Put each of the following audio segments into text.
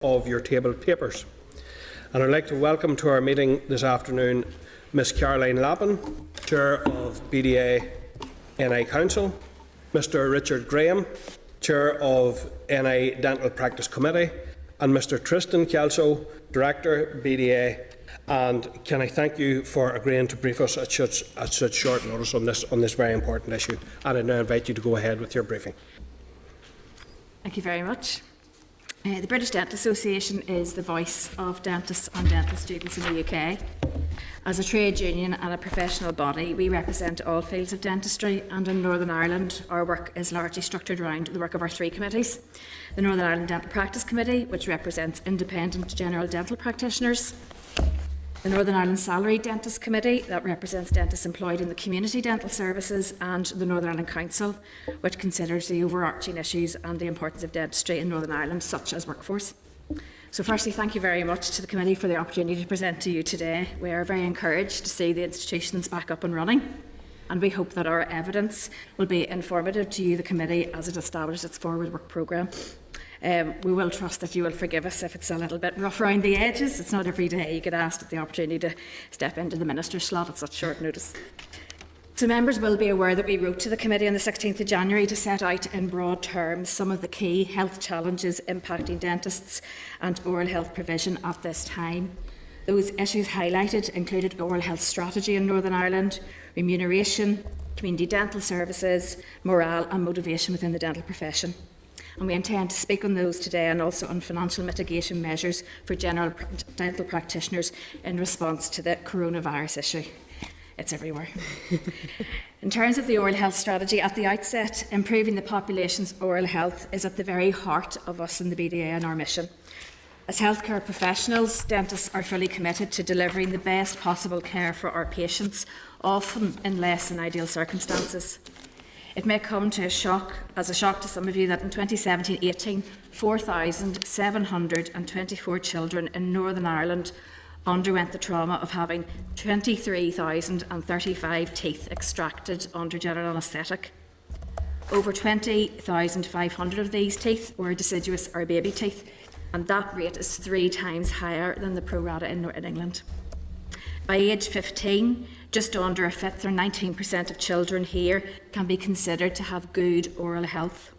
of your tabled papers. And I'd like to welcome to our meeting this afternoon Ms Caroline Lappin, Chair of BDA NI Council, Mr Richard Graham, Chair of NI Dental Practice Committee, and Mr Tristan Kelso, Director, BDA. And can I thank you for agreeing to brief us at such short notice on this very important issue. And I now invite you to go ahead with your briefing. Thank you very much. The British Dental Association is the voice of dentists and dental students in the UK. As a trade union and a professional body, we represent all fields of dentistry, and in Northern Ireland our work is largely structured around the work of our three committees. The Northern Ireland Dental Practice Committee, which represents independent general dental practitioners. The Northern Ireland Salaried Dentists Committee, that represents dentists employed in the community dental services, and the Northern Ireland Council, which considers the overarching issues and the importance of dentistry in Northern Ireland, such as workforce. So firstly, thank you very much to the committee for the opportunity to present to you today. We are very encouraged to see the institutions back up and running, and we hope that our evidence will be informative to you, the committee, as it establishes its forward work programme. We will trust that you will forgive us if it's a little bit rough around the edges. It's not every day you get asked the opportunity to step into the minister's slot at such short notice. So members will be aware that we wrote to the committee on the 16th of January to set out in broad terms some of the key health challenges impacting dentists and oral health provision at this time. Those issues highlighted included oral health strategy in Northern Ireland, remuneration, community dental services, morale and motivation within the dental profession. And we intend to speak on those today, and also on financial mitigation measures for general dental practitioners in response to the coronavirus issue. It's everywhere. In terms of the oral health strategy, at the outset, improving the population's oral health is at the very heart of us in the BDA and our mission. As healthcare professionals, dentists are fully committed to delivering the best possible care for our patients, often in less than ideal circumstances. It may come as a shock to some of you that in 2017-18, 4,724 children in Northern Ireland underwent the trauma of having 23,035 teeth extracted under general anaesthetic. Over 20,500 of these teeth were deciduous or baby teeth, and that rate is 3 times higher than the pro rata in England. By age 15, just under a fifth, or 19% of children here, can be considered to have good oral health.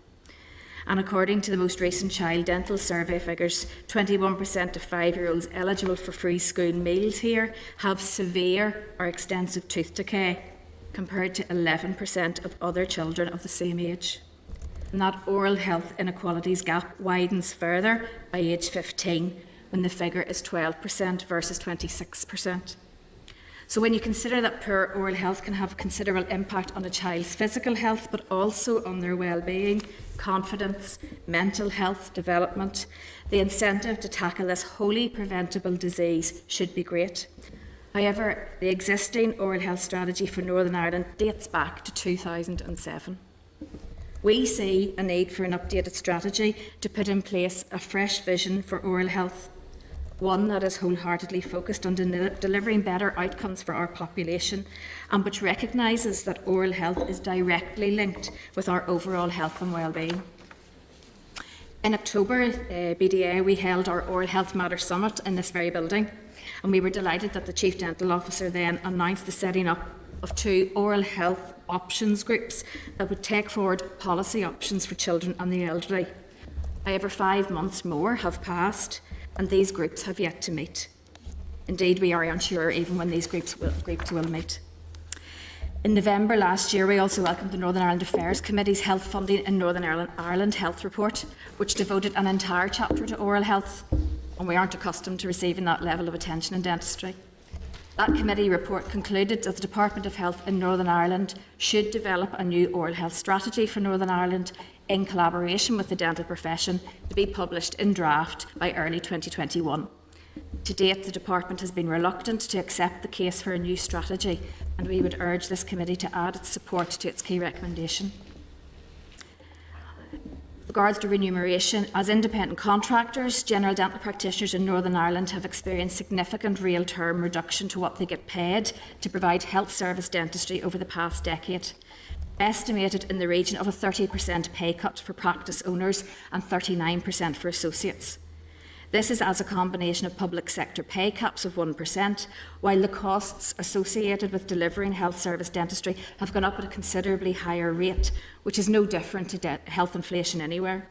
And according to the most recent child dental survey figures, 21% of 5-year-olds eligible for free school meals here have severe or extensive tooth decay, compared to 11% of other children of the same age. And that oral health inequalities gap widens further by age 15, when the figure is 12% versus 26%. So when you consider that poor oral health can have a considerable impact on a child's physical health, but also on their well-being, confidence, mental health, development, the incentive to tackle this wholly preventable disease should be great. However, the existing oral health strategy for Northern Ireland dates back to 2007. We see a need for an updated strategy to put in place a fresh vision for oral health, one that is wholeheartedly focused on delivering better outcomes for our population, and which recognises that oral health is directly linked with our overall health and well-being. In October, BDA, we held our Oral Health Matters Summit in this very building, and we were delighted that the Chief Dental Officer then announced the setting up of 2 oral health options groups that would take forward policy options for children and the elderly. However, 5 months more have passed, and these groups have yet to meet. Indeed, we are unsure even when these groups will meet. In November last year, we also welcomed the Northern Ireland Affairs Committee's Health Funding in Northern Ireland Health Report, which devoted an entire chapter to oral health, and we aren't accustomed to receiving that level of attention in dentistry. That committee report concluded that the Department of Health in Northern Ireland should develop a new oral health strategy for Northern Ireland in collaboration with the dental profession, to be published in draft by early 2021. To date, the Department has been reluctant to accept the case for a new strategy, and we would urge this committee to add its support to its key recommendation. With regards to remuneration, as independent contractors, general dental practitioners in Northern Ireland have experienced significant real-term reduction to what they get paid to provide health service dentistry over the past decade, estimated in the region of a 30% pay cut for practice owners and 39% for associates. This is as a combination of public sector pay caps of 1%, while the costs associated with delivering health service dentistry have gone up at a considerably higher rate, which is no different to health inflation anywhere.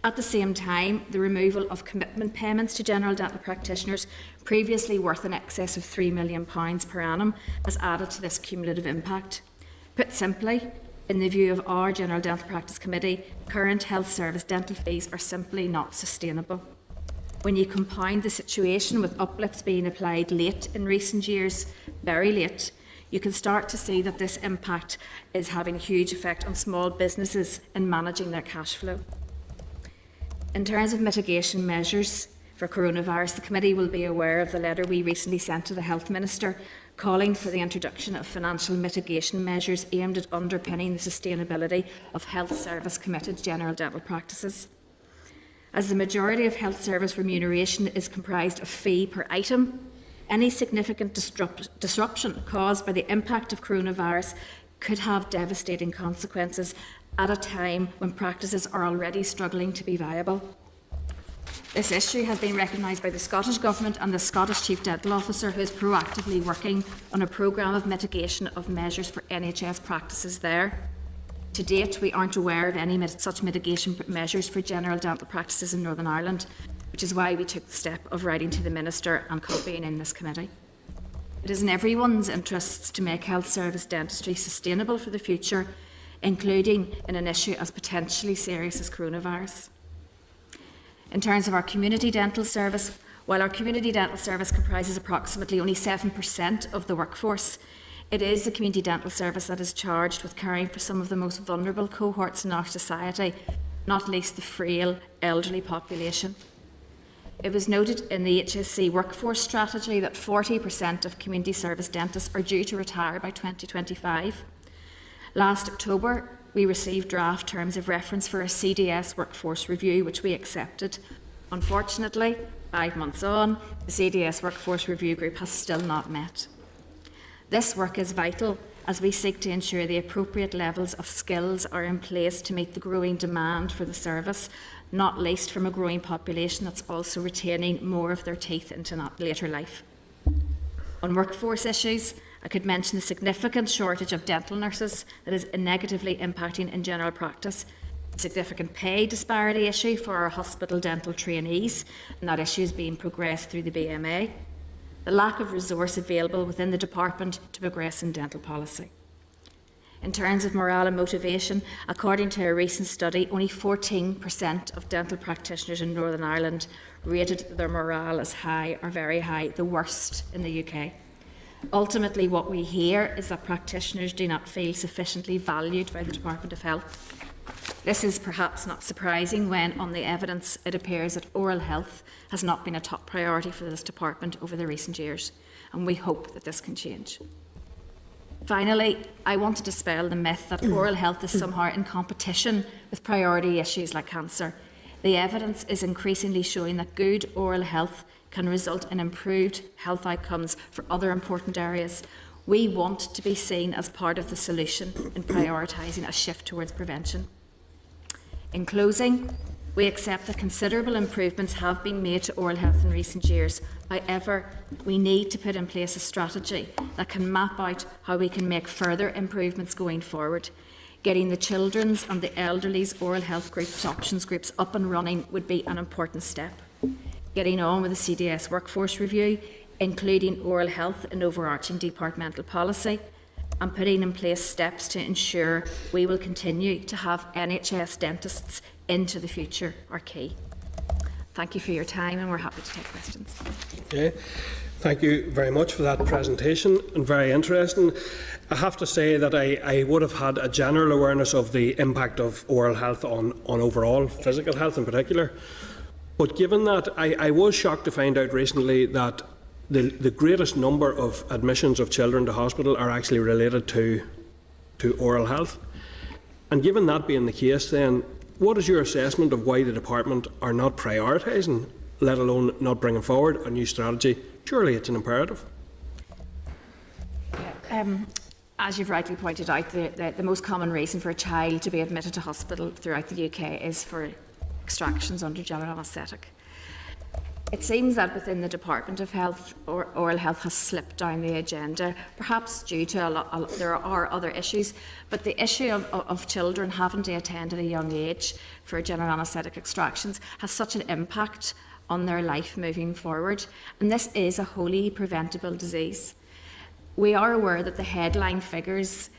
At the same time, the removal of commitment payments to general dental practitioners, previously worth in excess of £3 million per annum, has added to this cumulative impact. Put simply, in the view of our General Dental Practice Committee, current health service dental fees are simply not sustainable. When you compound the situation with uplifts being applied late in recent years, very late, you can start to see that this impact is having a huge effect on small businesses in managing their cash flow. In terms of mitigation measures for coronavirus, the committee will be aware of the letter we recently sent to the Health Minister calling for the introduction of financial mitigation measures aimed at underpinning the sustainability of health service committed general dental practices. As the majority of health service remuneration is comprised of fee per item, any significant disruption caused by the impact of coronavirus could have devastating consequences at a time when practices are already struggling to be viable. This issue has been recognised by the Scottish Government and the Scottish Chief Dental Officer, who is proactively working on a programme of mitigation of measures for NHS practices there. To date, we aren't aware of any such mitigation measures for general dental practices in Northern Ireland, which is why we took the step of writing to the Minister and copying in this committee. It is in everyone's interests to make health service dentistry sustainable for the future, including in an issue as potentially serious as coronavirus. In terms of our community dental service, while our community dental service comprises approximately only 7% of the workforce, it is the community dental service that is charged with caring for some of the most vulnerable cohorts in our society, not least the frail elderly population. It was noted in the HSC workforce strategy that 40% of community service dentists are due to retire by 2025. Last October, we received draft terms of reference for a CDS workforce review, which we accepted. Unfortunately, 5 months on, the CDS workforce review group has still not met. This work is vital as we seek to ensure the appropriate levels of skills are in place to meet the growing demand for the service, not least from a growing population that's also retaining more of their teeth into later life. On workforce issues, I could mention the significant shortage of dental nurses that is negatively impacting in general practice, a significant pay disparity issue for our hospital dental trainees, and that issue is being progressed through the BMA, the lack of resource available within the department to progress in dental policy. In terms of morale and motivation, according to a recent study, only 14% of dental practitioners in Northern Ireland rated their morale as high or very high, the worst in the UK. Ultimately, what we hear is that practitioners do not feel sufficiently valued by the Department of Health. This is perhaps not surprising when, on the evidence, it appears that oral health has not been a top priority for this department over the recent years, and we hope that this can change. Finally, I want to dispel the myth that oral health is somehow in competition with priority issues like cancer. The evidence is increasingly showing that good oral health can result in improved health outcomes for other important areas. We want to be seen as part of the solution in prioritising a shift towards prevention. In closing, we accept that considerable improvements have been made to oral health in recent years. However, we need to put in place a strategy that can map out how we can make further improvements going forward. Getting the children's and the elderly's oral health groups, options groups up and running would be an important step. Getting on with the CDS workforce review, including oral health in overarching departmental policy, and putting in place steps to ensure we will continue to have NHS dentists into the future are key. Thank you for your time, and we're happy to take questions. Okay. Thank you very much for that presentation, and very interesting. I have to say that I would have had a general awareness of the impact of oral health on overall physical health in particular. But given that, I was shocked to find out recently that the greatest number of admissions of children to hospital are actually related to oral health. And given that being the case, then, what is your assessment of why the department are not prioritising, let alone not bringing forward a new strategy? Surely it's an imperative. As you've rightly pointed out, the most common reason for a child to be admitted to hospital throughout the UK is for extractions under general anaesthetic. It seems that within the Department of Health, oral health has slipped down the agenda, perhaps due to there are other issues, but the issue of children having to attend at a young age for general anaesthetic extractions has such an impact on their life moving forward, and this is a wholly preventable disease. We are aware that the headline figures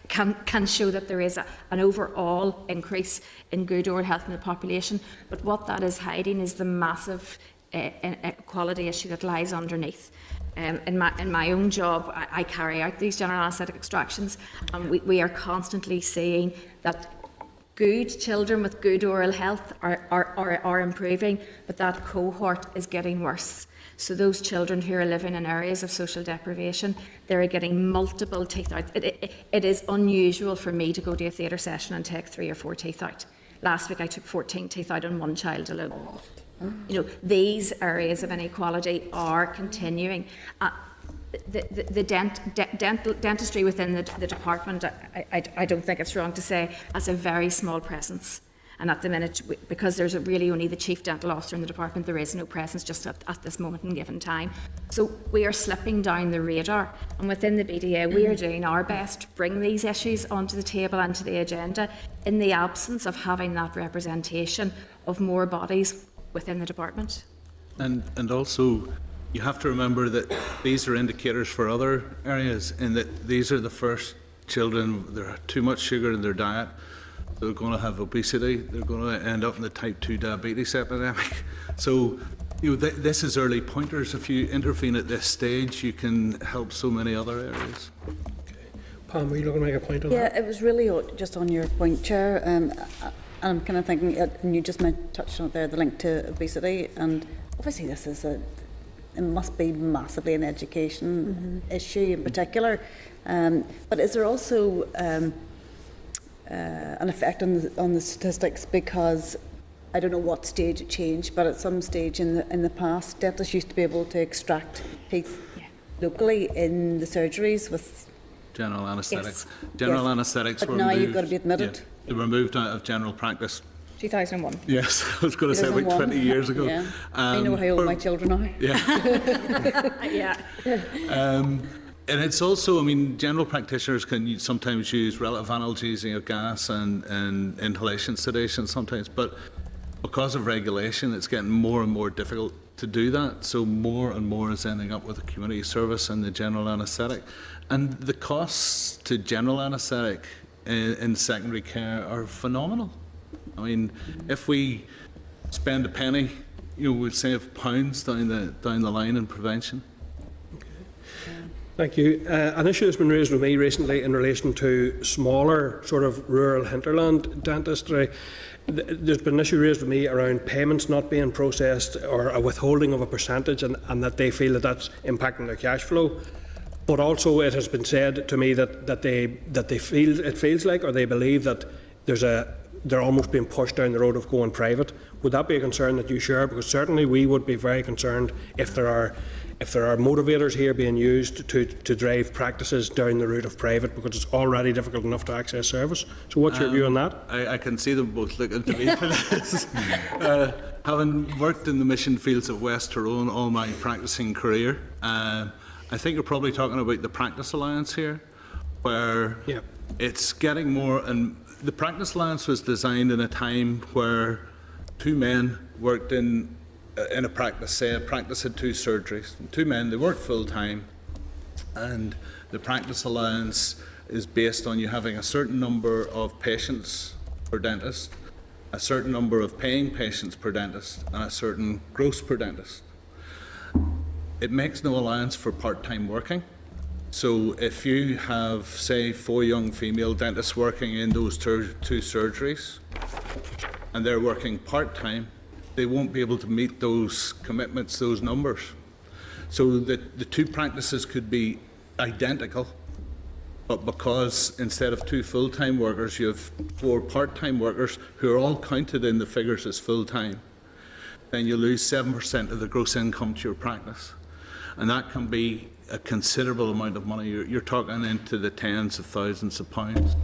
can show that there is an overall increase in good oral health in the population, but what that is hiding is the massive quality issue that lies underneath. In my own job, I carry out these general anaesthetic extractions, and we are constantly seeing that good children with good oral health are improving, but that cohort is getting worse. So those children who are living in areas of social deprivation, they're getting multiple teeth out. It is unusual for me to go to a theatre session and take 3 or 4 teeth out. Last week I took 14 teeth out on one child alone. You know, these areas of inequality are continuing. The dentistry within the department, I don't think it's wrong to say, has a very small presence. And at the minute, because there's really only the chief dental officer in the department, there is no presence just at this moment in given time. So we are slipping down the radar, and within the BDA we are doing our best to bring these issues onto the table and to the agenda in the absence of having that representation of more bodies within the department. And also, you have to remember that these are indicators for other areas, in that these are the first children, there are too much sugar in their diet, they're going to have obesity, they're going to end up in the type 2 diabetes epidemic. So, you know, this is early pointers. If you intervene at this stage, you can help so many other areas. Okay. Pam, were you looking to make a point on that? Yeah, it was really just on your point, Chair. I'm kind of thinking, and you just touched on it there, the link to obesity, and obviously this is it must be massively an education issue in particular. But is there also an effect on the statistics? Because I don't know what stage it changed, but at some stage in the past, dentists used to be able to extract teeth locally in the surgeries with general anaesthetics. Yes. General Yes. anaesthetics But were now removed. you've got to be admitted. Yeah, they were moved out of general practice. 2001. Yes, I was going to say about 2001. 20 years ago. Yeah. I know how old my children are. Yeah. Yeah. And it's also, I mean, general practitioners can sometimes use relative analgesia, gas and inhalation sedation sometimes, but because of regulation, it's getting more and more difficult to do that. So more and more is ending up with a community service and the general anaesthetic. And the costs to general anaesthetic in secondary care are phenomenal. I mean, if we spend a penny, you know, we'll save pounds down the line in prevention. Thank you. An issue that's been raised with me recently in relation to smaller sort of rural hinterland dentistry. There's been an issue raised with me around payments not being processed or a withholding of a percentage, and that they feel that that's impacting their cash flow. But also it has been said to me that they feel, it feels like, or they believe that they're almost being pushed down the road of going private. Would that be a concern that you share? Because certainly we would be very concerned if there are motivators here being used to drive practices down the route of private, because it's already difficult enough to access service. So what's your view on that? I can see them both looking to me for this. Having worked in the mission fields of West Tyrone all my practicing career, I think you're probably talking about the Practice Alliance here, where it's getting more, and the Practice Alliance was designed in a time where 2 men worked in a practice, say a practice had 2 surgeries. 2 men, they worked full time, and the Practice Alliance is based on you having a certain number of patients per dentist, a certain number of paying patients per dentist, and a certain gross per dentist. It makes no allowance for part-time working. So if you have, say, 4 young female dentists working in those 2 surgeries, and they're working part-time, they won't be able to meet those commitments, those numbers. So the 2 practices could be identical, but because instead of 2 full-time workers, you have 4 part-time workers who are all counted in the figures as full-time, then you lose 7% of the gross income to your practice. And that can be a considerable amount of money. You're talking into the tens of thousands of pounds.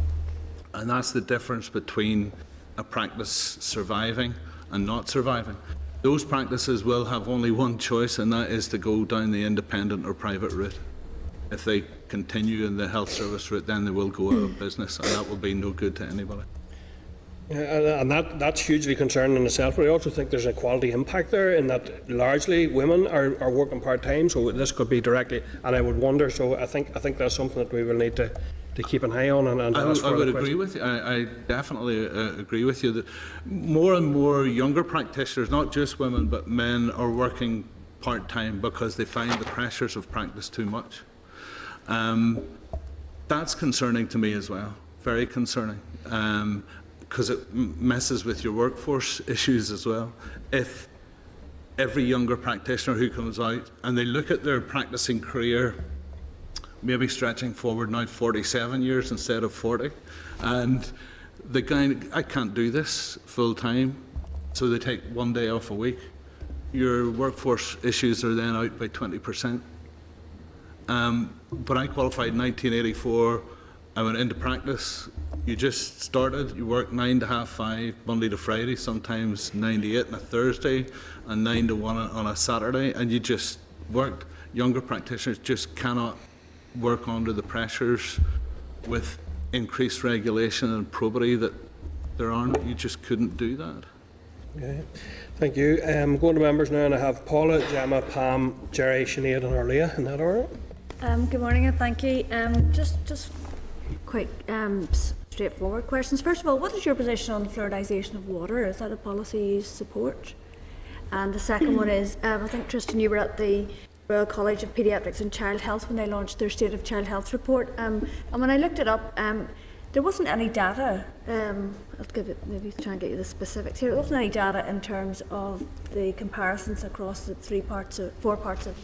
And that's the difference between a practice surviving and not surviving. those practices will have only one choice, and that is to go down the independent or private route. If they continue in the health service route, then they will go out of business, and that will be no good to anybody. And that's hugely concerning in itself, but I also think there's a quality impact there in that largely women are working part-time, so this could be directly, and I would wonder, so I think that's something that we will need to keep an eye on and ask I further would agree questions. with you. I definitely agree with you that more and more younger practitioners, not just women but men, are working part-time because they find the pressures of practice too much. That's concerning to me as well, very concerning, because it messes with your workforce issues as well. If every younger practitioner who comes out and they look at their practicing career, maybe stretching forward now 47 years instead of 40, and the guy, I can't do this full time, so they take one day off a week, your workforce issues are then out by 20%. But I qualified in 1984, I went into practice, you just started, you worked 9 to half 5, Monday to Friday, sometimes 9 to 8 on a Thursday, and 9 to 1 on a Saturday, and you just worked. Younger practitioners just cannot work under the pressures with increased regulation and probity that there aren't. You just couldn't do that. Okay. Thank you. Going to members now, and I have Paula, Gemma, Pam, Jerry, Sinead and Arlea. In that order? Good morning and thank you. Just quick, straightforward questions. First of all, what is your position on the fluoridisation of water? Is that a policy you support? And the second one is, I think Tristan, you were at the Royal College of Paediatrics and Child Health when they launched their State of Child Health report. And when I looked it up, there wasn't any data. I'll give it, maybe try and get you the specifics here. There wasn't any data in terms of the comparisons across the four parts of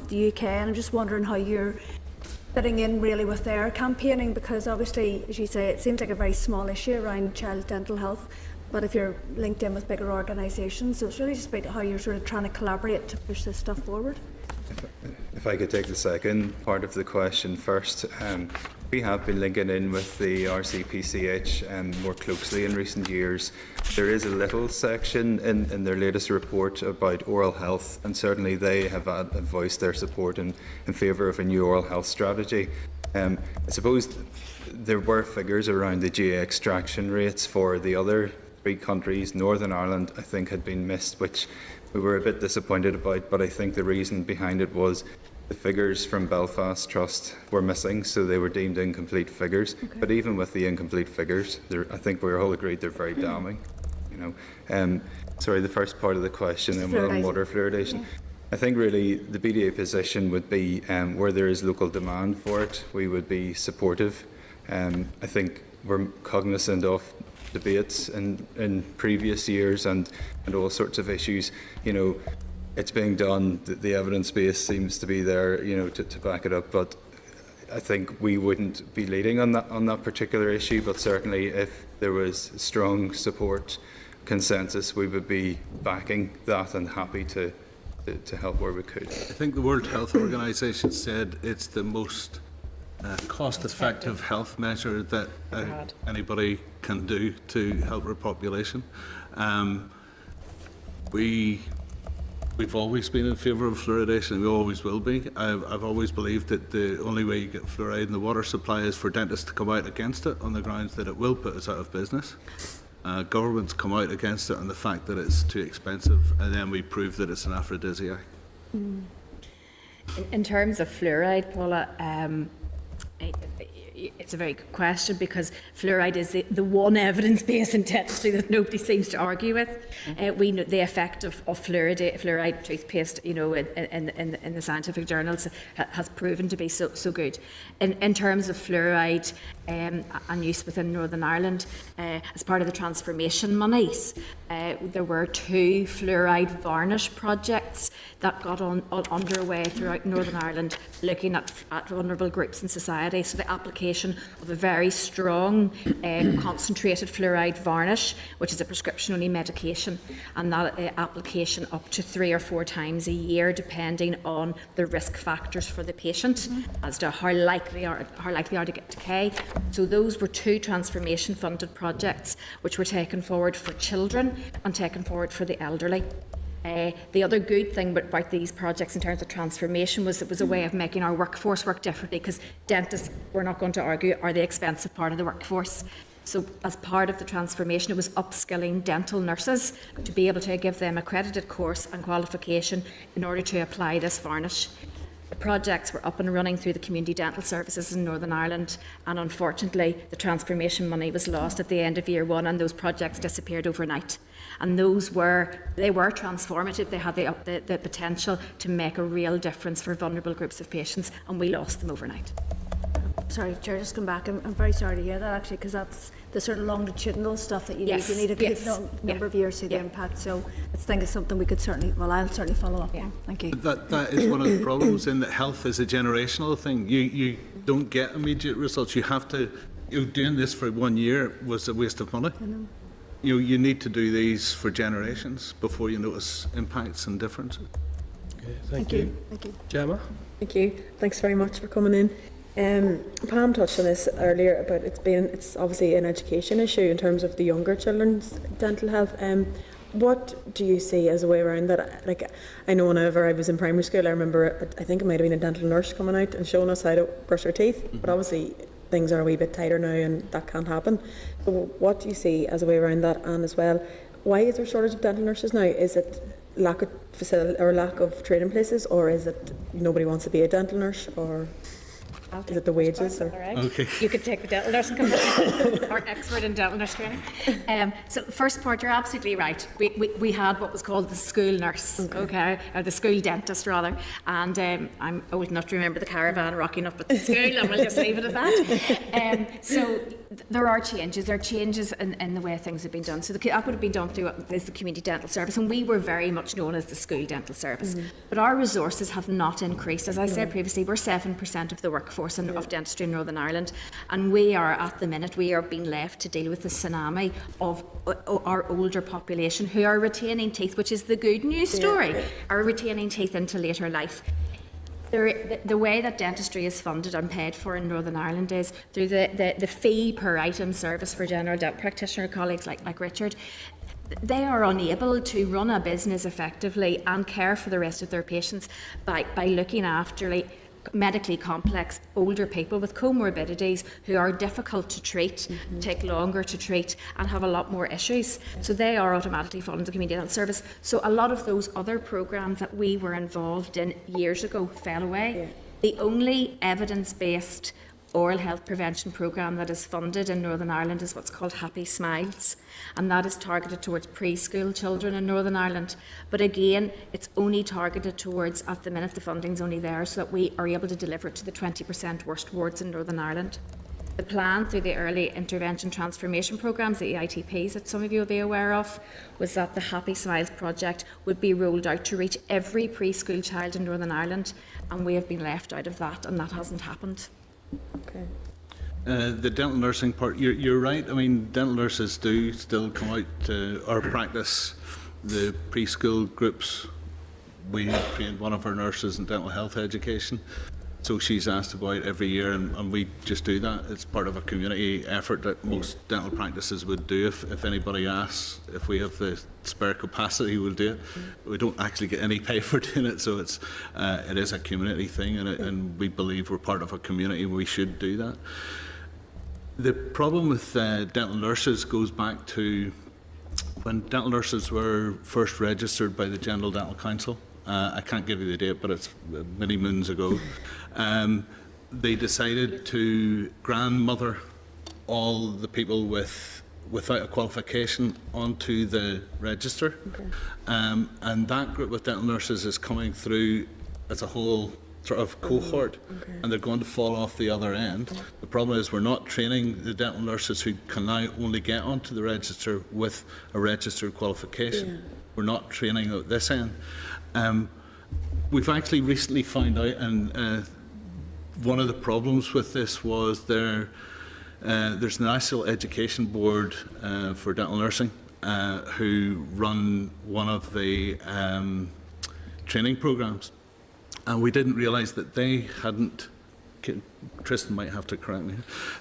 the UK. And I'm just wondering how you're fitting in really with their campaigning, because obviously, as you say, it seems like a very small issue around child dental health. But if you're linked in with bigger organisations, so it's really just about how you're sort of trying to collaborate to push this stuff forward. If I could take the second part of the question first, we have been linking in with the RCPCH more closely in recent years. There is a little section in their latest report about oral health, and certainly they have voiced their support in favour of a new oral health strategy. I suppose there were figures around the GA extraction rates for the other 3 countries. Northern Ireland, I think, had been missed, which we were a bit disappointed about, but I think the reason behind it was the figures from Belfast Trust were missing, so they were deemed incomplete figures. Okay. But even with the incomplete figures, I think we're all agreed they're very damning. Sorry, the first part of the question, on water fluoridation. Yeah. I think really the BDA position would be where there is local demand for it, we would be supportive. I think we're cognizant of debates in previous years and all sorts of issues. It's being done, the evidence base seems to be there, to back it up, but I think we wouldn't be leading on that particular issue, but certainly if there was strong support, consensus, we would be backing that and happy to help where we could. I think the World Health Organization said it's the most cost-effective health measure that anybody can do to help our population. We've always been in favour of fluoridation, and we always will be. I've always believed that the only way you get fluoride in the water supply is for dentists to come out against it on the grounds that it will put us out of business. Governments come out against it on the fact that it's too expensive, and then we prove that it's an aphrodisiac. In terms of fluoride, Paula, it's a very good question, because fluoride is the one evidence base in dentistry that nobody seems to argue with. We know the effect of fluoride toothpaste, in the scientific journals has proven to be so good. In terms of fluoride and use within Northern Ireland, as part of the transformation monies, there were 2 fluoride varnish projects that got underway throughout Northern Ireland, looking at vulnerable groups in society. So the application of a very strong concentrated fluoride varnish, which is a prescription-only medication, and that application up to 3 or 4 times a year, depending on the risk factors for the patient as to how likely are to get decay. So those were 2 transformation-funded projects which were taken forward for children and taken forward for the elderly. The other good thing about these projects in terms of transformation was it was a way of making our workforce work differently, because dentists, we're not going to argue, are the expensive part of the workforce. So as part of the transformation, it was upskilling dental nurses to be able to give them accredited course and qualification in order to apply this varnish. The projects were up and running through the community dental services in Northern Ireland, and unfortunately the transformation money was lost at the end of year one, and those projects disappeared overnight. And they were transformative. They had the potential to make a real difference for vulnerable groups of patients, and we lost them overnight. Sorry, Chair, just come back. I'm very sorry to hear that, actually, because that's the sort of longitudinal stuff that you need. You need a good number of years to see the impact. So I think it's something we could certainly, well, I'll certainly follow up on. Thank you. That is one of the problems in that health is a generational thing. You don't get immediate results. You have to, doing this for 1 year was a waste of money. I know. You need to do these for generations before you notice impacts and differences. Okay, thank you. Thank you. Gemma? Thank you. Thanks very much for coming in. Pam touched on this earlier about it's obviously an education issue in terms of the younger children's dental health. What do you see as a way around that? Like, I know whenever I was in primary school, I remember, I think it might have been a dental nurse coming out and showing us how to brush our teeth, but obviously things are a wee bit tighter now and that can't happen. So what do you see as a way around that? And as well, why is there a shortage of dental nurses now? Is it lack of facility or lack of training places, or is it nobody wants to be a dental nurse, or is it the wages? Or? Okay. You could take the dental nurse and come our expert in dental nurse training. So first part, you're absolutely right. We had what was called the school nurse, okay, or the school dentist rather, and I'm old enough to remember the caravan rocking up at the school, and we'll just leave it at that. So there are changes. There are changes in the way things have been done. So that would have been done through the community dental service, and we were very much known as the school dental service. But our resources have not increased. As I said previously, we're 7% of the workforce of dentistry in Northern Ireland, and we are at the minute being left to deal with the tsunami of our older population who are retaining teeth, which is the good news story, are retaining teeth into later life. The way that dentistry is funded and paid for in Northern Ireland is through the fee per item service for general dental practitioner colleagues like Richard. They are unable to run a business effectively and care for the rest of their patients by looking after medically complex older people with comorbidities who are difficult to treat, take longer to treat, and have a lot more issues. So they are automatically falling into the community dental service. So a lot of those other programmes that we were involved in years ago fell away. The only evidence-based oral health prevention programme that is funded in Northern Ireland is what's called Happy Smiles, and that is targeted towards preschool children in Northern Ireland. But again, it's only targeted towards, at the minute the funding's only there so that we are able to deliver it to the 20% worst wards in Northern Ireland. The plan through the Early Intervention Transformation Programmes, the EITPs that some of you will be aware of, was that the Happy Smiles project would be rolled out to reach every preschool child in Northern Ireland, and we have been left out of that, and that hasn't happened. Okay. The dental nursing part, you're right. I mean, dental nurses do still come out to our practice. The preschool groups, we trained one of our nurses in dental health education. So she's asked to go out every year, and we just do that. It's part of a community effort that most dental practices would do. If anybody asks if we have the spare capacity, we'll do it. We don't actually get any pay for doing it, so it is a community thing, and we believe we're part of a community and we should do that. The problem with dental nurses goes back to when dental nurses were first registered by the General Dental Council. I can't give you the date, but it's many moons ago. They decided to grandmother all the people without a qualification onto the register. And that group of dental nurses is coming through as a whole sort of cohort, and they're going to fall off the other end. The problem is we're not training the dental nurses who can now only get onto the register with a registered qualification. We're not training at this end. We've actually recently found out, and one of the problems with this was there's a National Education Board for dental nursing who run one of the training programs, and we didn't realise that they hadn't, Tristan might have to correct me,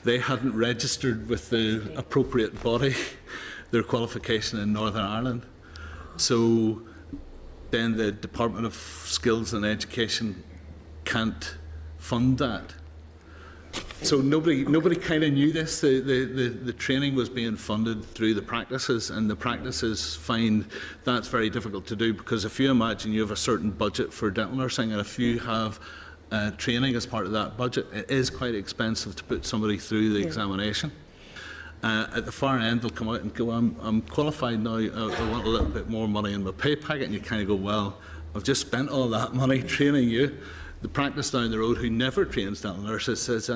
they hadn't registered with the appropriate body their qualification in Northern Ireland. So then the Department of Skills and Education can't fund that. So nobody kind of knew this. The training was being funded through the practices, and the practices find that's very difficult to do, because if you imagine you have a certain budget for dental nursing, and if you have training as part of that budget, it is quite expensive to put somebody through the examination. At the far end, they'll come out and go, I'm qualified now, I want a little bit more money in my pay packet, and you kind of go, well, I've just spent all that money training you. The practice down the road who never trains dental nurses says,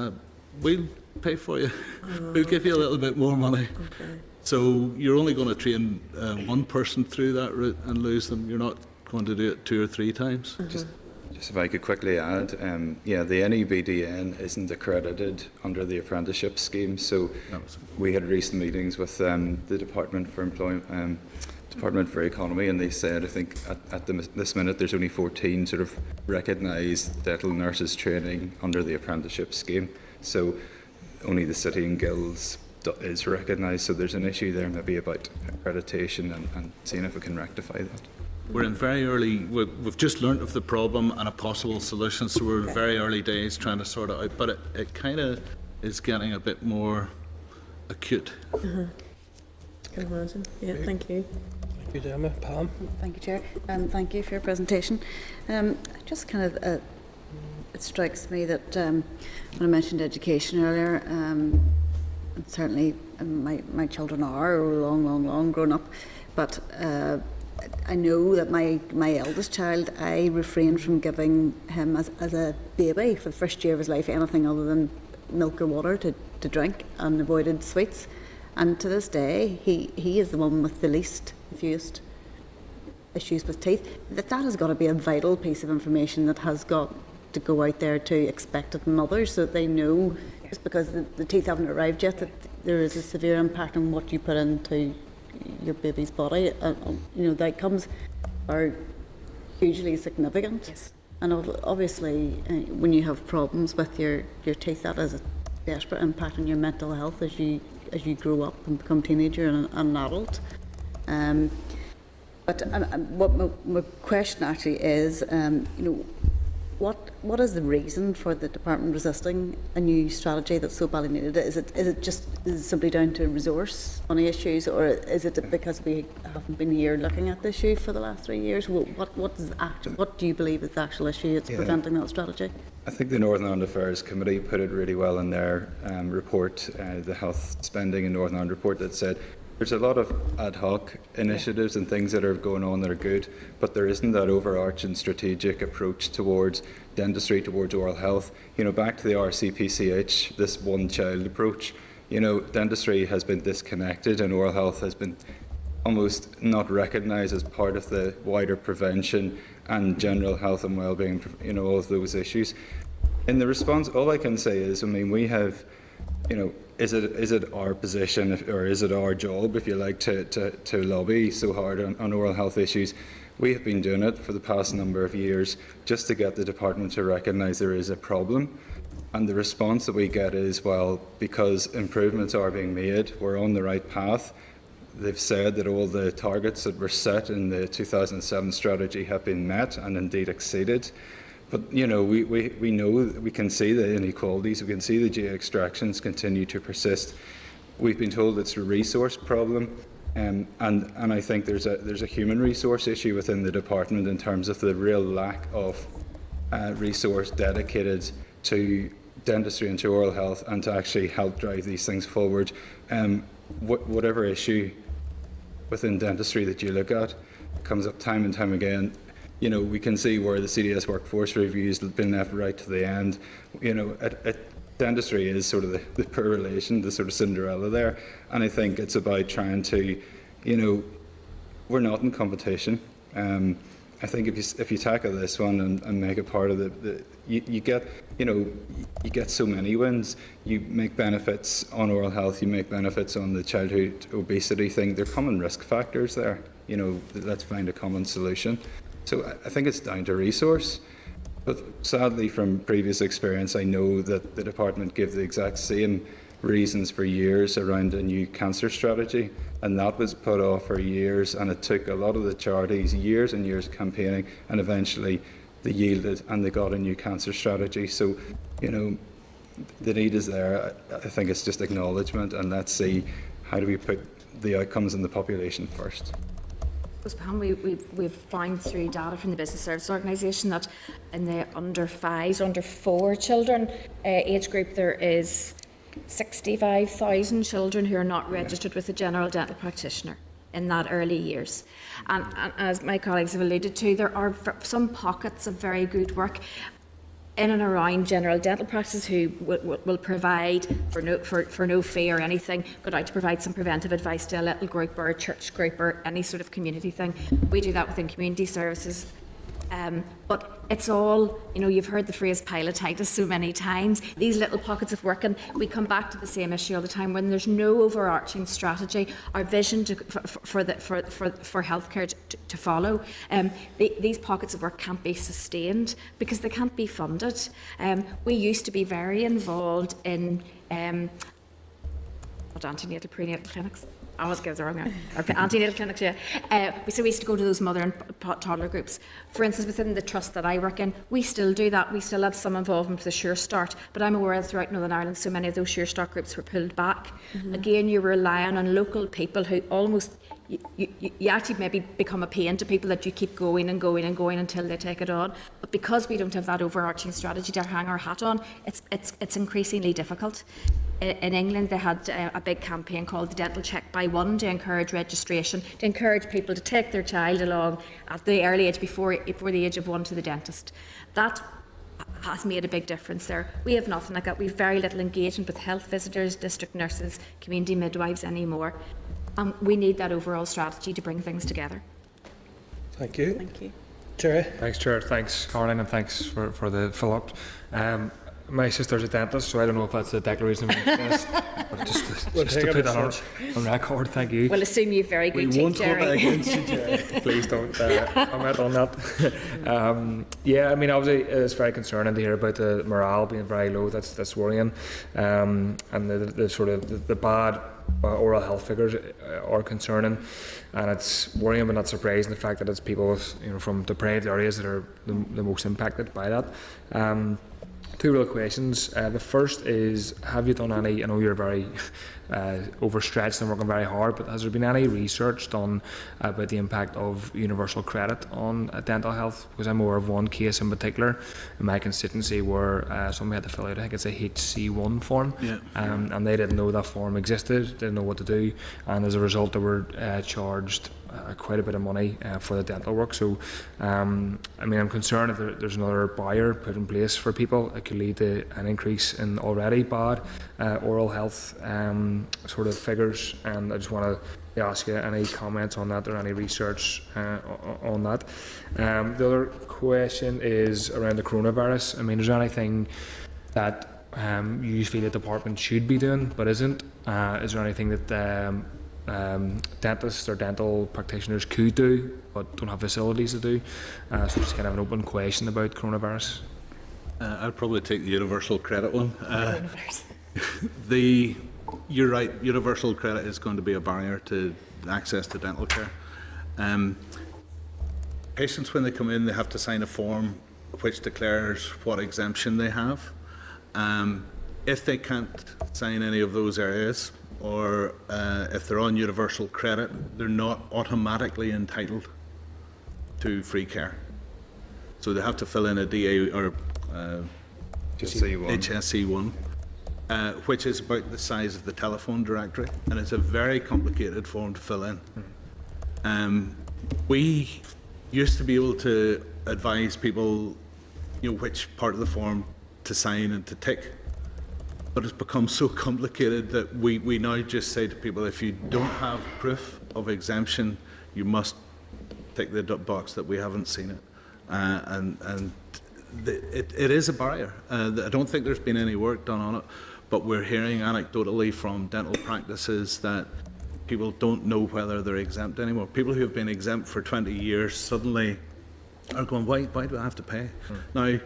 we'll pay for you. We'll give you a little bit more money. Okay. So you're only going to train one person through that route and lose them. You're not going to do it 2 or 3 times. Just if I could quickly add, yeah, the NEBDN isn't accredited under the apprenticeship scheme. So we had recent meetings with the Department for Employment, Department for Economy, and they said, I think at this minute there's only 14 sort of recognised dental nurses training under the apprenticeship scheme. So only the City and Guilds is recognised. So there's an issue there maybe about accreditation and seeing if we can rectify that. We're in very early, we've just learnt of the problem and a possible solution, so we're in very early days trying to sort it out, but it kind of is getting a bit more acute. Can imagine. Yeah, thank you. Thank you, Gemma. Pam? Thank you, Chair, and thank you for your presentation. Just kind of, it strikes me that when I mentioned education earlier, certainly my children are long grown up, but I know that my eldest child, I refrained from giving him as a baby for the first year of his life anything other than milk or water to drink, and avoided sweets. And to this day, he is the one with the least, fewest issues with teeth. That has got to be a vital piece of information that has got to go out there to expectant mothers, so that they know, just because the teeth haven't arrived yet, that there is a severe impact on what you put into your baby's body. You know, the outcomes are hugely significant. Yes. And obviously, when you have problems with your teeth, that has a desperate impact on your mental health as you grow up and become a teenager and an adult. But what my question actually is, you know, what is the reason for the department resisting a new strategy that's so badly needed? Is it simply down to resource money issues, or is it because we haven't been here looking at the issue for the last 3 years? What do you believe is the actual issue that's preventing that strategy? I think the Northern Ireland Affairs Committee put it really well in their report, the health spending in Northern Ireland report, that said there's a lot of ad hoc initiatives and things that are going on that are good, but there isn't that overarching strategic approach towards dentistry, towards oral health. You know, back to the RCPCH, this one-child approach, you know, dentistry has been disconnected and oral health has been almost not recognised as part of the wider prevention and general health and well-being, you know, all of those issues. In the response, all I can say is, I mean, we have, you know, is it our position, or is it our job, if you like, to lobby so hard on oral health issues? We have been doing it for the past number of years just to get the department to recognise there is a problem. And the response that we get is, well, because improvements are being made, we're on the right path. They've said that all the targets that were set in the 2007 strategy have been met and indeed exceeded. But, you know, we know, we can see the inequalities, we can see the GA extractions continue to persist. We've been told it's a resource problem, and I think there's a human resource issue within the department in terms of the real lack of resource dedicated to dentistry and to oral health, and to actually help drive these things forward. Whatever issue within dentistry that you look at comes up time and time again. You know, we can see where the CDS workforce reviews have been left right to the end. You know, dentistry is sort of the poor relation, the sort of Cinderella there. And I think it's about trying to, you know, we're not in competition. I think if you tackle this one and make it part of you get so many wins. You make benefits on oral health, you make benefits on the childhood obesity thing. There are common risk factors there. You know, let's find a common solution. So I think it's down to resource, but sadly from previous experience I know that the department give the exact same reasons for years around a new cancer strategy, and that was put off for years, and it took a lot of the charities years and years campaigning, and eventually they yielded and they got a new cancer strategy. So, you know, the need is there. I think it's just acknowledgement, and let's see how do we put the outcomes in the population first. Pam, we've found through data from the Business Services Organisation that in the under 4 children age group, there is 65,000 children who are not registered with a general dental practitioner in that early years. And as my colleagues have alluded to, there are some pockets of very good work in and around general dental practices who will provide for no fee or anything, go out to provide some preventive advice to a little group or a church group or any sort of community thing. We do that within community services. But it's all, you know, you've heard the phrase pilotitis so many times. These little pockets of work, and we come back to the same issue all the time when there's no overarching strategy or vision for healthcare to follow. These pockets of work can't be sustained because they can't be funded. We used to be very involved in antenatal prenatal clinics. I always get the wrong one. Or antenatal clinics, yeah. So we used to go to those mother and toddler groups. For instance, within the trust that I work in, we still do that. We still have some involvement with the Sure Start, but I'm aware that throughout Northern Ireland, so many of those Sure Start groups were pulled back. Again, you're relying on local people who almost, you actually maybe become a pain to people that you keep going and going and going until they take it on. But because we don't have that overarching strategy to hang our hat on, it's increasingly difficult. In England, they had a big campaign called the Dental Check by One to encourage registration, to encourage people to take their child along at the early age before the age of 1 to the dentist. That has made a big difference there. We have nothing like that. We have very little engagement with health visitors, district nurses, community midwives anymore. We need that overall strategy to bring things together. Thank you. Thank you. Jerry? Thanks, Chair. Thanks, Caroline, and thanks for the follow-up. My sister's a dentist, so I don't know if that's a declaration of interest, but just We'll to take put it that as on record, thank you. We'll assume you have very good teeth, Jerry. Please don't comment on that. Yeah, I mean, obviously it's very concerning to hear about the morale being very low. That's worrying, and the sort of the bad oral health figures are concerning, and it's worrying but not surprising the fact that it's people with, you know, from deprived areas that are the most impacted by that. Two real questions. The first is, have you done any, I know you're very overstretched and working very hard, but has there been any research done about the impact of universal credit on dental health? Because I'm aware of one case in particular in my constituency where somebody had to fill out, I think it's a HC1 form, and they didn't know that form existed, didn't know what to do, and as a result they were charged quite a bit of money for the dental work. So I mean, I'm concerned if there's another barrier put in place for people, it could lead to an increase in already bad oral health sort of figures, and I just want to ask you any comments on that or any research on that. The other question is around the coronavirus. I mean, is there anything that you feel the department should be doing but isn't? Is there anything that dentists or dental practitioners could do but don't have facilities to do? So just kind of an open question about coronavirus. I'd probably take the universal credit one. You're right, universal credit is going to be a barrier to access to dental care. Patients, when they come in, they have to sign a form which declares what exemption they have. If they can't sign any of those areas, or if they're on universal credit, they're not automatically entitled to free care. So they have to fill in a DA or HSC1, which is about the size of the telephone directory, and it's a very complicated form to fill in. We used to be able to advise people, you know, which part of the form to sign and to tick, but it's become so complicated that we now just say to people, if you don't have proof of exemption, you must tick the box that we haven't seen it. It is a barrier. I don't think there's been any work done on it, but we're hearing anecdotally from dental practices that people don't know whether they're exempt anymore. People who have been exempt for 20 years suddenly are going, why do I have to pay? Now,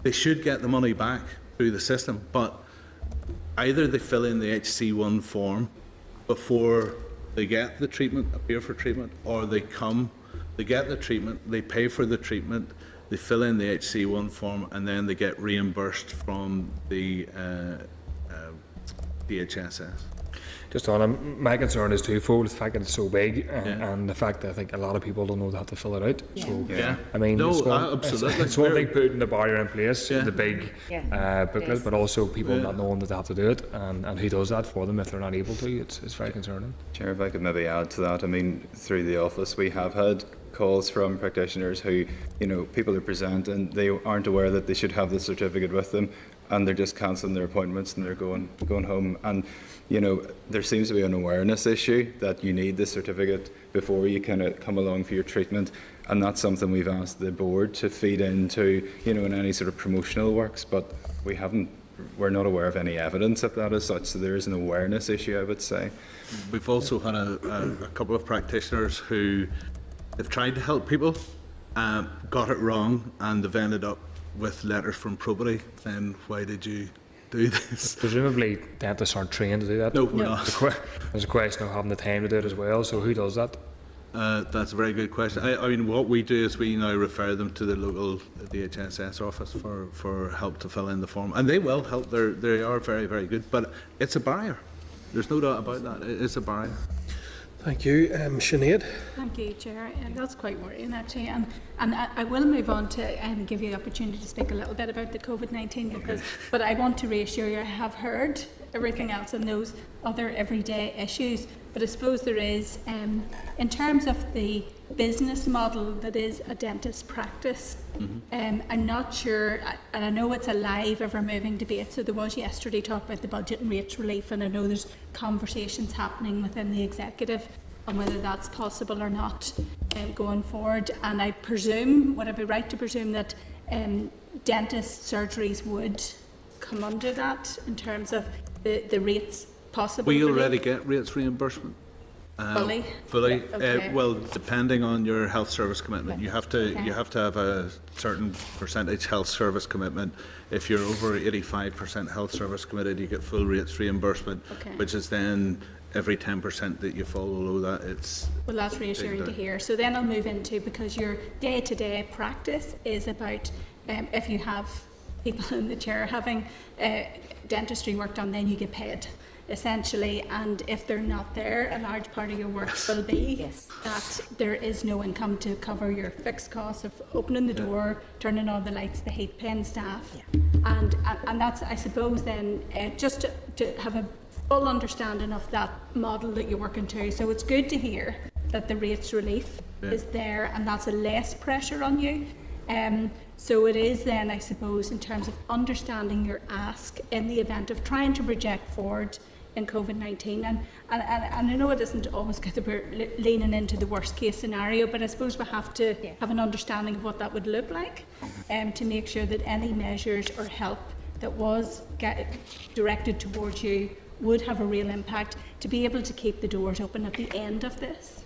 they should get the money back through the system, but either they fill in the HC1 form before they get the treatment, appear for treatment, or they come, they get the treatment, they pay for the treatment, they fill in the HC1 form, and then they get reimbursed from the DHSS. Just on my concern is twofold: the fact that it's so big, and the fact that I think a lot of people don't know they have to fill it out. So, Yeah. I mean, No, absolutely. absolutely. It's one thing putting the barrier in place, the big booklet, Yes. but also people not knowing that they have to do it, and who does that for them if they're not able to. It's very concerning. Chair, if I could maybe add to that, I mean, through the office, we have had calls from practitioners who, people who present and they aren't aware that they should have the certificate with them, and they're just cancelling their appointments and they're going home. And, there seems to be an awareness issue that you need the certificate before you kind of come along for your treatment. And that's something we've asked the board to feed into, in any sort of promotional works, but we're not aware of any evidence of that as such. So there is an awareness issue, I would say. We've also had a couple of practitioners who have tried to help people, got it wrong, and they've ended up with letters from probity saying, why did you do this? Presumably, dentists aren't trained to do that. No, we're not. There's a question of having the time to do it as well. So who does that? That's a very good question. I mean, what we do is we now refer them to the local DHSS office for help to fill in the form, and they will help. They are very, very good, but it's a barrier. There's no doubt about that. It is a barrier. Thank you. Sinead? Thank you, Chair. That's quite worrying, actually. And I will move on to give you the opportunity to speak a little bit about the COVID-19, but I want to reassure you I have heard everything else and those other everyday issues. But I suppose there is, in terms of the business model that is a dentist practice, I'm not sure, and I know it's a live, ever-moving debate. So there was yesterday talk about the budget and rates relief, and I know there's conversations happening within the executive on whether that's possible or not going forward. And I presume, would I be right to presume that dentist surgeries would come under that in terms of the rates possible? We already get rates reimbursement. Fully? Fully. Okay. Well, depending on your health service commitment, you have to have a certain percentage health service commitment. If you're over 85% health service committed, you get full rates reimbursement, which is then every 10% that you fall below that. Well, that's reassuring to hear. So then I'll move into, because your day-to-day practice is about if you have people in the chair having dentistry work done, then you get paid, essentially. And if they're not there, a large part of your work will be that there is no income to cover your fixed costs of opening the door, turning on the lights, the heat, paying staff. And that's, I suppose, then just to have a full understanding of that model that you're working to. So it's good to hear that the rates relief is there, and that's a less pressure on you. So it is then, I suppose, in terms of understanding your ask in the event of trying to project forward in COVID-19. And I know it isn't always good that we're leaning into the worst case scenario, but I suppose we have to have an understanding of what that would look like to make sure that any measures or help that was directed towards you would have a real impact to be able to keep the doors open at the end of this.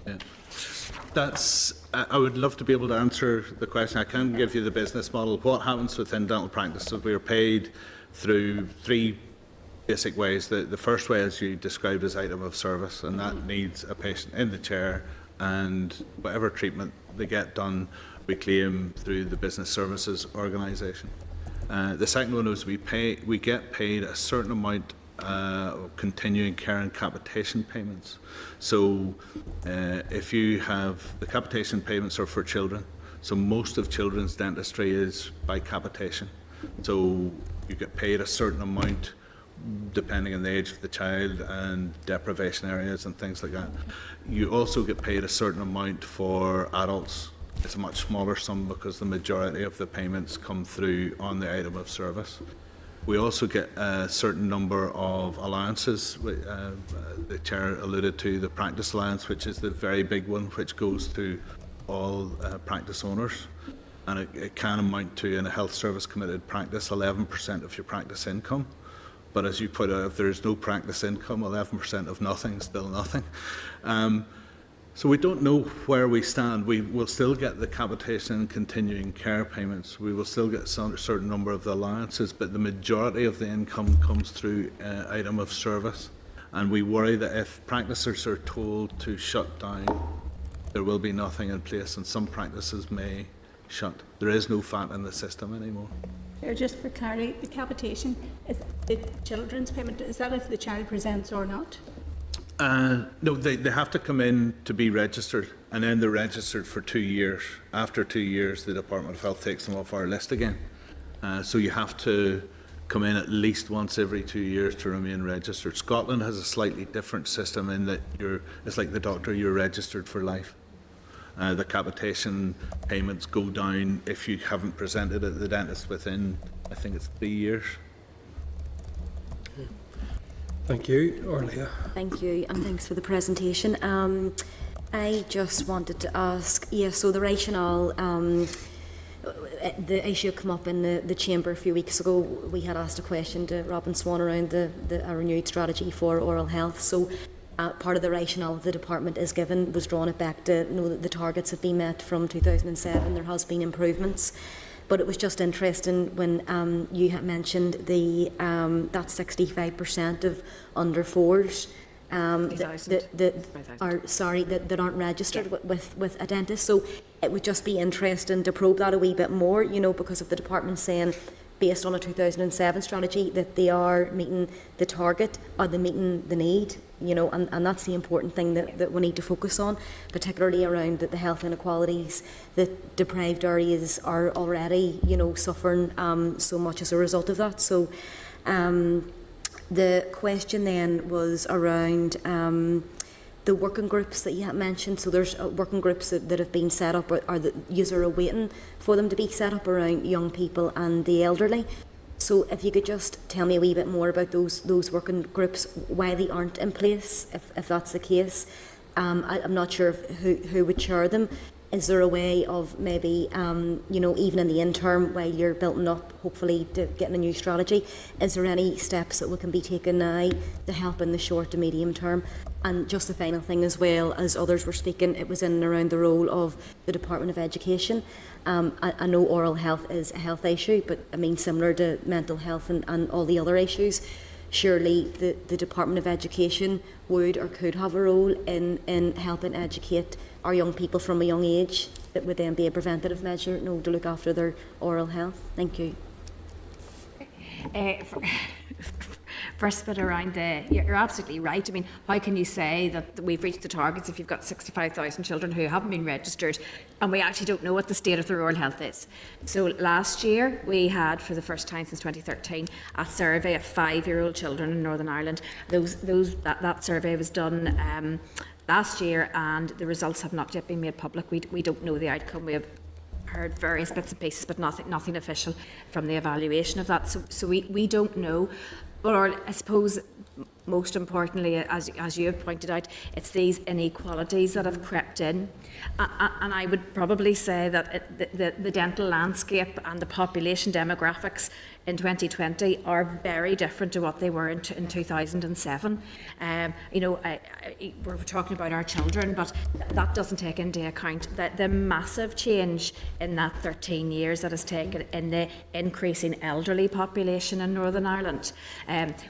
I would love to be able to answer the question. I can give you the business model. What happens within dental practice is we are paid through three basic ways. The first way, as you described, is item of service, and that needs a patient in the chair, and whatever treatment they get done, we claim through the business services organisation. The second one is we get paid a certain amount continuing care and capitation payments. So if you have, the capitation payments are for children, so most of children's dentistry is by capitation. So you get paid a certain amount depending on the age of the child and deprivation areas and things like that. You also get paid a certain amount for adults. It's a much smaller sum because the majority of the payments come through on the item of service. We also get a certain number of allowances. The chair alluded to the practice allowance, which is the very big one, which goes to all practice owners. And it can amount to, in a health service committed practice, 11% of your practice income. But as you put out, if there is no practice income, 11% of nothing is still nothing. So we don't know where we stand. We will still get the capitation and continuing care payments. We will still get a certain number of the allowances, but the majority of the income comes through item of service. And we worry that if practices are told to shut down, there will be nothing in place, and some practices may shut. There is no fat in the system anymore. Just for clarity, the capitation is the children's payment. Is that if the child presents or not? No, they have to come in to be registered, and then they're registered for 2 years. After 2 years, the Department of Health takes them off our list again. So you have to come in at least once every 2 years to remain registered. Scotland has a slightly different system in that it's like the doctor, you're registered for life. The capitation payments go down if you haven't presented at the dentist within, I think it's 3 years. Thank you. Orlia. Thank you, and thanks for the presentation. I just wanted to ask, so the rationale, the issue come up in the chamber a few weeks ago. We had asked a question to Robin Swan around a renewed strategy for oral health. So part of the rationale the department is given was drawn it back to know that the targets have been met from 2007. There has been improvements. But it was just interesting when you had mentioned that 65% of under fours that aren't registered with a dentist. So it would just be interesting to probe that a wee bit more, because of the department saying, based on a 2007 strategy, that they are meeting the target, are they meeting the need, and that's the important thing that we need to focus on, particularly around the health inequalities that deprived areas are already, suffering so much as a result of that. So the question then was around the working groups that you had mentioned. So there's working groups that have been set up, or that you're waiting for them to be set up around young people and the elderly. So if you could just tell me a wee bit more about those working groups, why they aren't in place, if that's the case. I'm not sure who would chair them. Is there a way of maybe, even in the interim, while you're building up, hopefully, to getting a new strategy, is there any steps that can be taken now to help in the short to medium term? And just the final thing as well, as others were speaking, it was in and around the role of the Department of Education. I know oral health is a health issue, but I mean, similar to mental health and all the other issues, surely the Department of Education would or could have a role in helping educate our young people from a young age. That would then be a preventative measure, to look after their oral health. Thank you. First bit around you're absolutely right. I mean, how can you say that we've reached the targets if you've got 65,000 children who haven't been registered and we actually don't know what the state of their oral health is? So last year we had, for the first time since 2013, a survey of 5-year-old children in Northern Ireland. That survey was done last year, and the results have not yet been made public. We don't know the outcome. We have heard various bits and pieces, but nothing official from the evaluation of that. So we don't know. But I suppose most importantly, as you have pointed out, it's these inequalities that have crept in. And I would probably say that the dental landscape and the population demographics in 2020 are very different to what they were in 2007. We're talking about our children, but that doesn't take into account the massive change in that 13 years that has taken in the increasing elderly population in Northern Ireland.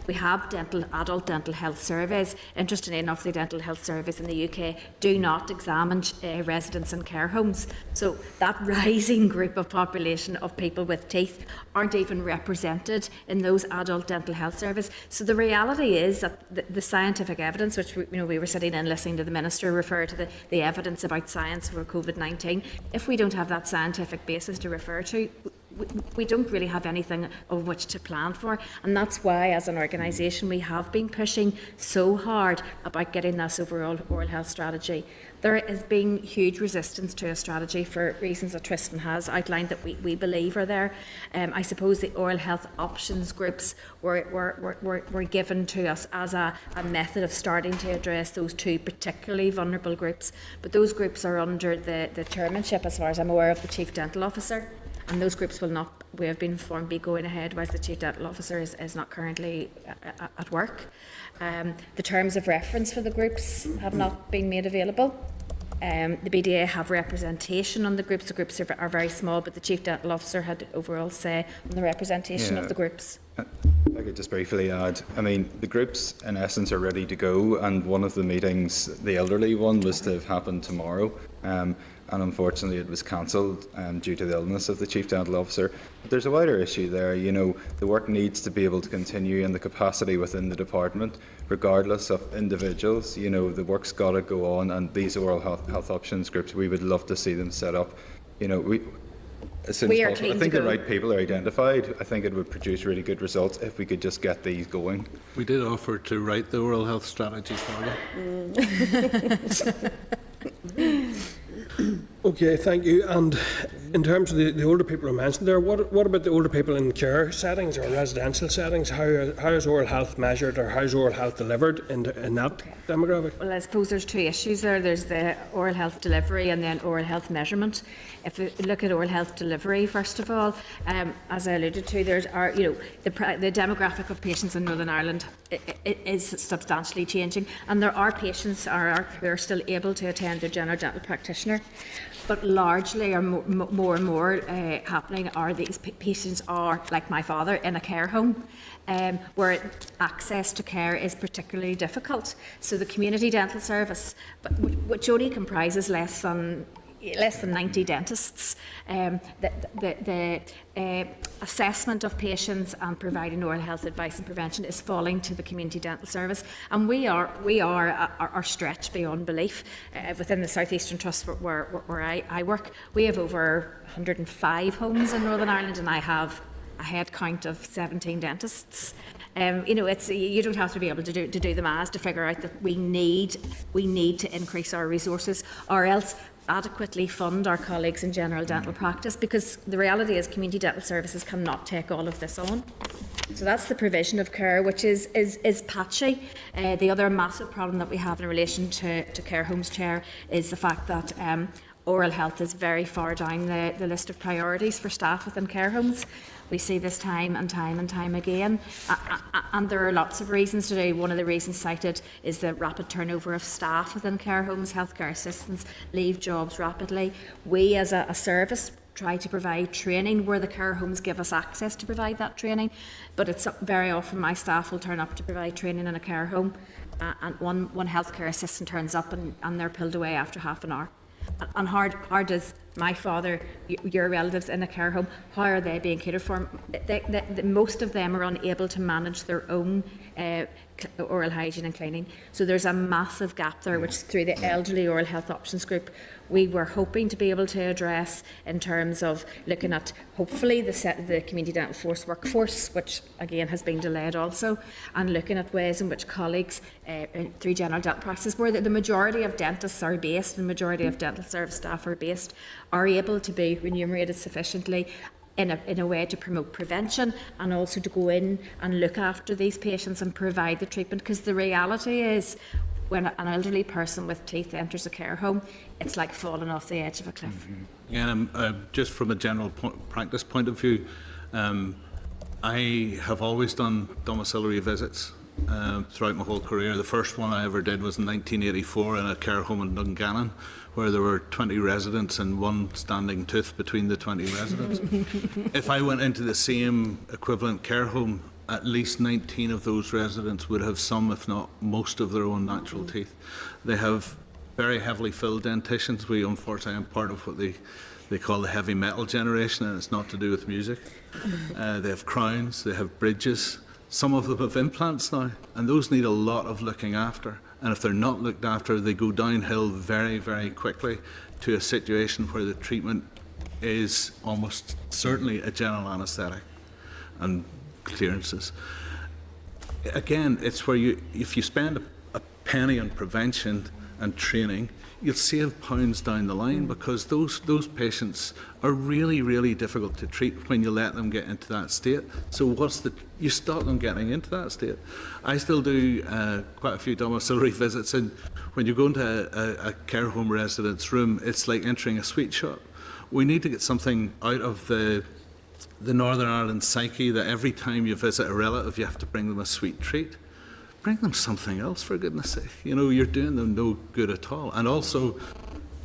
We have adult dental health surveys. Interestingly enough, the dental health surveys in the UK do not examine residents in care homes. So that rising group of population of people with teeth aren't even represented in those adult dental health surveys. So the reality is that the scientific evidence, which we were sitting in listening to the Minister refer to the evidence about science for COVID-19, if we don't have that scientific basis to refer to, we don't really have anything of which to plan for. And that's why, as an organisation, we have been pushing so hard about getting this overall oral health strategy. There has been huge resistance to a strategy for reasons that Tristan has outlined that we believe are there. I suppose the oral health options groups were given to us as a method of starting to address those two particularly vulnerable groups. But those groups are under the chairmanship, as far as I'm aware, of the Chief Dental Officer. And those groups will not, we have been informed, be going ahead whilst the Chief Dental Officer is not currently at work. The terms of reference for the groups have not been made available. The BDA have representation on the groups. The groups are very small, but the Chief Dental Officer had overall say on the representation of the groups. I could just briefly add, I mean, the groups in essence are ready to go, and one of the meetings, the elderly one, was to have happened tomorrow, and unfortunately it was cancelled due to the illness of the Chief Dental Officer. But there's a wider issue there. You know, the work needs to be able to continue in the capacity within the department, regardless of individuals. You know, the work's got to go on, and these oral health options groups, we would love to see them set up. You know, as soon as possible. I think the right people are identified. I think it would produce really good results if we could just get these going. We did offer to write the oral health strategy for them. Okay, thank you. And in terms of the older people who mentioned there, what about the older people in care settings or residential settings? How is oral health measured, or how is oral health delivered in that demographic? Well, I suppose there's two issues there. There's the oral health delivery and then oral health measurement. If we look at oral health delivery, first of all, as I alluded to, the demographic of patients in Northern Ireland is substantially changing, and there are patients who are still able to attend their general dental practitioner. But largely, or more and more happening, are these patients are, like my father, in a care home, where access to care is particularly difficult. So the community dental service, which only comprises less than 90 dentists, the assessment of patients and providing oral health advice and prevention is falling to the community dental service, and we are stretched beyond belief. Within the South Eastern Trust where I work, we have over 105 homes in Northern Ireland, and I have a head count of 17 dentists. You know, you don't have to be able to do the maths to figure out that we need to increase our resources, or else adequately fund our colleagues in general dental practice, because the reality is community dental services cannot take all of this on. So that's the provision of care, which is patchy. The other massive problem that we have in relation to care homes, Chair, is the fact that oral health is very far down the list of priorities for staff within care homes. We see this time and time again, and there are lots of reasons today. One of the reasons cited is the rapid turnover of staff within care homes. Healthcare assistants leave jobs rapidly. We as a service try to provide training where the care homes give us access to provide that training, but it's very often my staff will turn up to provide training in a care home, and one healthcare assistant turns up and they're pulled away after half an hour. And how does my father, your relatives in a care home, how are they being catered for? Most of them are unable to manage their own oral hygiene and cleaning. So there's a massive gap there, which through the Elderly Oral Health Options Group, we were hoping to be able to address in terms of looking at, hopefully, the community dental force workforce, which again has been delayed also, and looking at ways in which colleagues through general dental practice, where the majority of dentists are based and the majority of dental service staff are based, are able to be remunerated sufficiently in a way to promote prevention, and also to go in and look after these patients and provide the treatment. Because the reality is, when an elderly person with teeth enters a care home, it's like falling off the edge of a cliff. And just from a general practice point of view, I have always done domiciliary visits throughout my whole career. The first one I ever did was in 1984 in a care home in Dungannon, where there were 20 residents and one standing tooth between the 20 residents. If I went into the same equivalent care home, at least 19 of those residents would have some, if not most, of their own natural teeth. They have very heavily filled dentitions. We unfortunately am part of what they call the heavy metal generation, and it's not to do with music. They have crowns, they have bridges. Some of them have implants now, and those need a lot of looking after. And if they're not looked after, they go downhill very, very quickly to a situation where the treatment is almost certainly a general anaesthetic and clearances. Again, it's where if you spend a penny on prevention and training, you'll save pounds down the line, because those patients are really, really difficult to treat when you let them get into that state. So you stop them getting into that state. I still do quite a few domiciliary visits, and when you go into a care home resident's room, it's like entering a sweet shop. We need to get something out of the Northern Ireland psyche that every time you visit a relative, you have to bring them a sweet treat. Bring them something else, for goodness sake. You know, you're doing them no good at all. And also,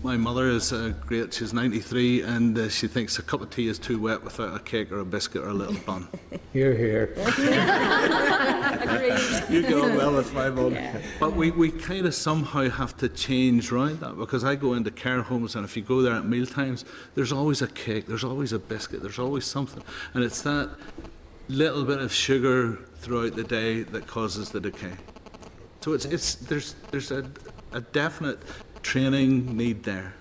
My mother is great. She's 93, and she thinks a cup of tea is too wet without a cake or a biscuit or a little bun. Here, here. You go well with my mum. But we kind of somehow have to change round that, because I go into care homes, and if you go there at meal times, there's always a cake, there's always a biscuit, there's always something, and it's that little bit of sugar throughout the day that causes the decay. So there's a definite training need there.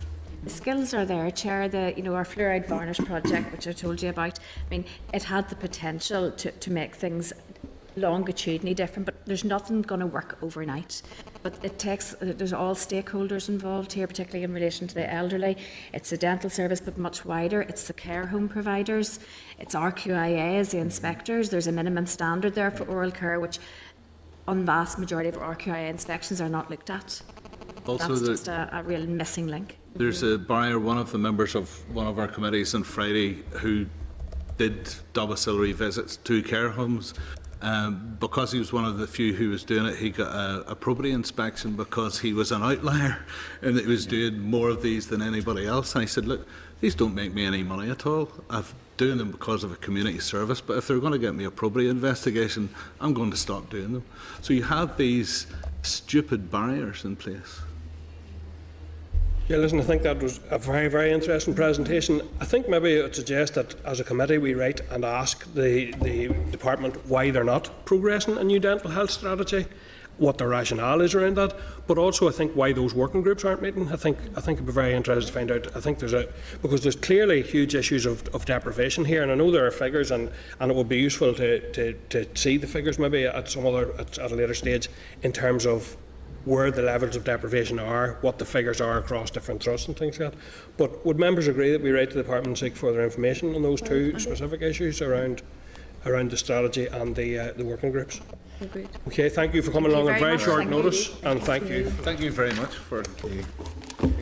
The skills are there, Chair. Our fluoride varnish project, which I told you about, I mean, it had the potential to make things longitudinally different, but there's nothing going to work overnight. But there's all stakeholders involved here, particularly in relation to the elderly. It's the dental service, but much wider. It's the care home providers. It's RQIA, the inspectors. There's a minimum standard there for oral care, which on the vast majority of RQIA inspections are not looked at. Also, that's just a real missing link. There's a barrier. One of the members of one of our committees on Friday who did domiciliary visits to care homes. Because he was one of the few who was doing it, he got a probity inspection because he was an outlier and he was doing more of these than anybody else. And I said, look, these don't make me any money at all. I'm doing them because of a community service, but if they're going to get me a probity investigation, I'm going to stop doing them. So you have these stupid barriers in place. Yeah, listen, I think that was a very, very interesting presentation. I think maybe it would suggest that as a committee we write and ask the department why they're not progressing a new dental health strategy, what the rationale is around that, but also I think why those working groups aren't meeting. I think it'd be very interesting to find out. I think because there's clearly huge issues of deprivation here, and I know there are figures, and it would be useful to see the figures maybe at a later stage in terms of where the levels of deprivation are, what the figures are across different trusts and things like that. But would members agree that we write to the department and seek further information on those two specific issues around the strategy and the working groups? Agreed. Okay, thank you for coming along on very short notice, and thank you. Thank you very much for doing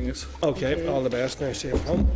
this. Okay, all the best now, safe home.